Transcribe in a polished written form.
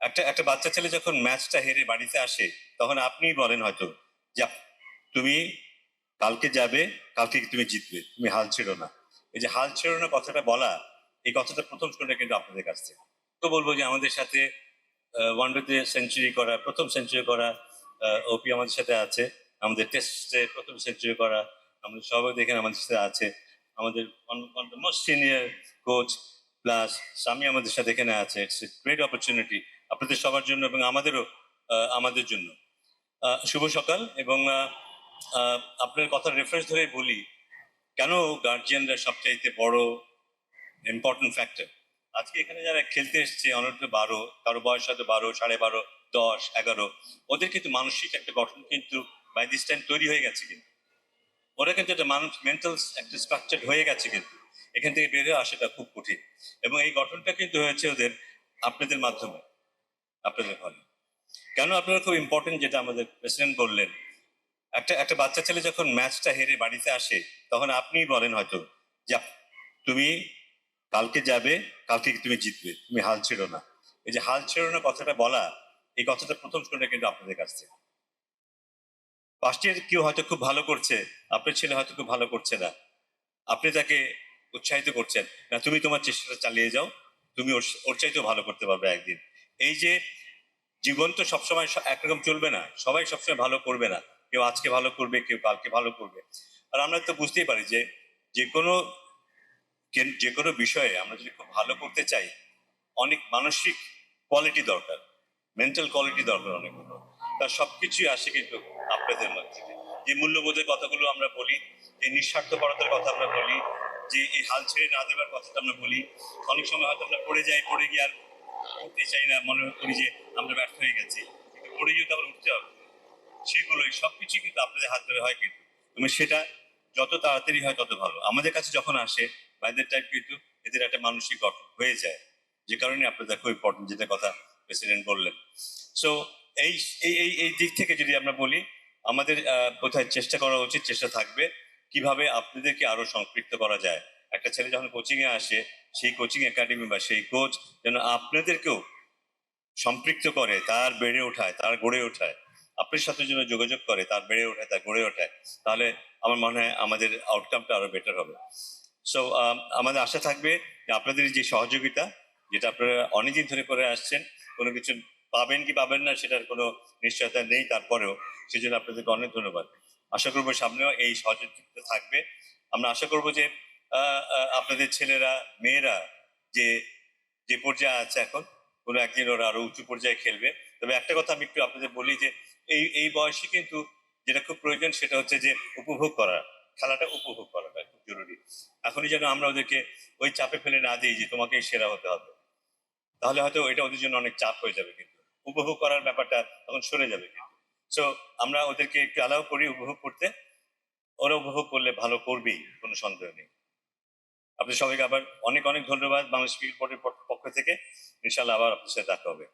একটা একটা বাচ্চা ছেলে যখন ম্যাচটা হেরে বাড়িতে আসে তখন আপনিই বলেন হয়তো যে তুমি কালকে যাবে, কালকে তুমি জিতবে, তুমি হাল ছেড়ো না। এই যে হাল ছেড়ো না কথাটা বলা, এই কথাটা প্রথম শুনে কিন্তু আপনাদের কাছ থেকে তো বলবো যে আমাদের সাথে ওয়ানডেতে সেঞ্চুরি করা, প্রথম সেঞ্চুরি করা ওপি আমাদের সাথে আছে। আমাদের টেস্টে প্রথম সেঞ্চুরি করা আমাদের সবাই দেখেন আমাদের সাথে আছে। আমাদের মোস্ট সিনিয়র কোচ প্লাস স্বামী আমাদের সাথে এখানে আছে। ইটস এ গ্রেট অপরচুনিটি আপনাদের সবার জন্য এবং আমাদেরও, আমাদের জন্য। শুভ সকাল। এবং আপনার কথার রেফারেন্স ধরে বলি, কেন গার্জিয়ানরা সবচাইতে বড় ইম্পর্টেন্ট ফ্যাক্টর। আজকে এখানে যারা খেলতে এসছে অনূর্ধ্ব 12, কারো বয়স হয়তো 12, 12.5, 10, 11, ওদের কিন্তু মানসিক একটা গঠন কিন্তু বাই দিস টাইম তৈরি হয়ে গেছে। কিন্তু ওরা কিন্তু একটা মানুষ মেন্টাল একটা স্ট্রাকচার হয়ে গেছে। কিন্তু এখান থেকে বের হয়ে আসাটা খুব কঠিন এবং এই গঠনটা কিন্তু হয়েছে ওদের আপনাদের মাধ্যমে, আপনাদের ফলে। কেন আপনারা খুব ইম্পর্টেন্ট, যেটা আমাদের প্রেসিডেন্ট বললেন, একটা একটা বাচ্চা ছেলে যখন ম্যাচটা হেরে বাড়িতে আসে তখন আপনিই বলেন হয়তো যে তুমি কালকে যাবে, কালকে তুমি জিতবে, তুমি হাল ছেড়ো না। এই যে হাল ছেড়ো না কথাটা বলা, এই কথাটা প্রথম শুনে কিন্তু আপনাদের কাছ থেকে। ফার্স্ট ইয়ার কেউ হয়তো খুব ভালো করছে, আপনার ছেলে হয়তো খুব ভালো করছে না, আপনি তাকে উৎসাহিত করছেন না, তুমি তোমার চেষ্টাটা চালিয়ে যাও, তুমি ওর চাইতেও ভালো করতে পারবে একদিন। এই যে জীবন তো সবসময় একরকম চলবে না, সবাই সবসময় ভালো করবে না। কেউ আজকে ভালো করবে, কেউ কালকে ভালো করবে। আর আমরা তো বুঝতেই পারি যে যে কোনো যে কোনো বিষয়ে আমরা যদি খুব ভালো করতে চাই, অনেক মানসিক কোয়ালিটি দরকার, মেন্টাল কোয়ালিটি দরকার অনেকগুলো। তার সবকিছুই আসে কিন্তু আপনাদের মধ্যে। যে মূল্যবোধের কথাগুলো আমরা বলি, যে নিঃস্বার্থপরতার কথা আমরা বলি, যে এই হাল ছেড়ে না দেবার কথাটা আমরা বলি। অনেক সময় হয়তো আমরা পড়ে যাই, পড়ে গিয়ে আর উঠতে চাই না, মনে করি যে আমরা ব্যর্থ হয়ে গেছি, কিন্তু পড়ে গিয়ে তো আবার উঠতে হবে। সেগুলোই সবকিছু কিন্তু আপনাদের হাত ধরে হয় কিন্তু, এবং সেটা যত তাড়াতাড়ি হয় তত ভালো। আমাদের কাছে যখন আসে বাইদের টাইপ কিন্তু এদের একটা মানসিক গঠন হয়ে যায়, যে কারণে আপনাদের খুব ইম্পর্টেন্ট, যেটা কথা প্রেসিডেন্ট বললেন। সো এই এই এই এই দিক থেকে যদি আমরা বলি, আমাদের কোথায় চেষ্টা করা উচিত, চেষ্টা থাকবে কিভাবে আপনাদেরকে আরো সম্পৃক্ত করা যায়। একটা ছেলে যখন কোচিং এ আসে, সেই কোচিং একাডেমি বা সেই কোচ যেন আপনাদেরকেও সম্পৃক্ত করে, তার বেড়ে ওঠায়, তার গড়ে ওঠায়, আপনার সাথে যেন যোগাযোগ করে, তার বেড়ে ওঠায়, তার গড়ে ওঠায়। তাহলে আমার মনে হয় আমাদের আউটকামটা আরো বেটার হবে। সো আমাদের আশা থাকবে যে আপনাদের যে সহযোগিতা, যেটা আপনারা অনেকদিন ধরে করে আসছেন, কোনো কিছু পাবেন কি পাবেন না সেটার কোনো নিশ্চয়তা নেই, তারপরেও সেজন্য আপনাদেরকে অনেক ধন্যবাদ। আশা করবো সামনেও এই সহযোগিতা থাকবে। আমরা আশা করবো যে আপনাদের ছেলেরা, মেয়েরা যে যে পর্যায়ে আছে এখন, কোনো একদিন ওরা আরো উঁচু পর্যায়ে খেলবে। তবে একটা কথা আমি একটু আপনাদের বলি যে এই এই বয়সে কিন্তু যেটা খুব প্রয়োজন সেটা হচ্ছে যে উপভোগ করা, খেলাটা উপভোগ করাটা খুব জরুরি। এখনই যেন আমরা ওদেরকে ওই চাপে ফেলে না দিই যে তোমাকে সেরা হতে হবে, তাহলে হয়তো এটা ওদের জন্য অনেক চাপ হয়ে যাবে। কিন্তু উপভোগ করার ব্যাপারটা তখন সরে যাবে কিন্তু। সো আমরা ওদেরকে একটু অ্যালাউ করি উপভোগ করতে, ওরা উপভোগ করলে ভালো করবেই, কোনো সন্দেহ নেই। আপনি সবাইকে আবার অনেক অনেক ধন্যবাদ বাংলাদেশ ক্রিকেট বোর্ডের পক্ষ থেকে। ইনশাল্লাহ আবার আপনার সাথে দেখা হবে।